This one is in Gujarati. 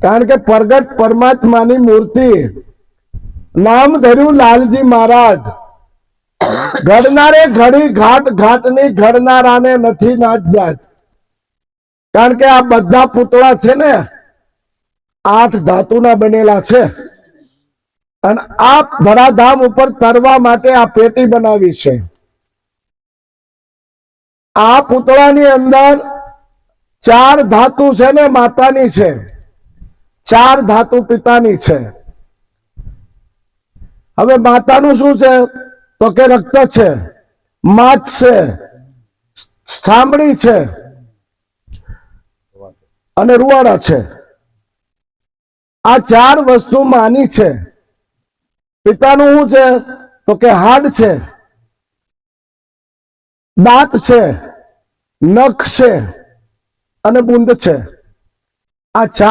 કારણ કે પ્રગટ પરમાત્માની મૂર્તિ, નામ ધર્યું લાલજી મહારાજ, ઘડનારે ઘડી ઘાટ ઘાટની, ઘડનારાને નથી નાચ જાત. કારણ કે આ બધા પૂતળા છે ને 8 ધાતુના બનેલા છે, અને આ ધરાધામ ઉપર તરવા માટે આ પેટી બનાવી છે. આ પૂતળાની અંદર 4 ધાતુ છે ને માતાની છે, 4 ધાતુ પિતાની છે. હવે માતાનું શું છે તો કે રક્ત છે, માછ છે, સાંભળી છે અને રૂવાડા છે. આ 4 વસ્તુ માની છે. પિતાનું શું છે તો કે હાડ છે, દાંત છે, નખ છે અને બુંદ છે. આ 4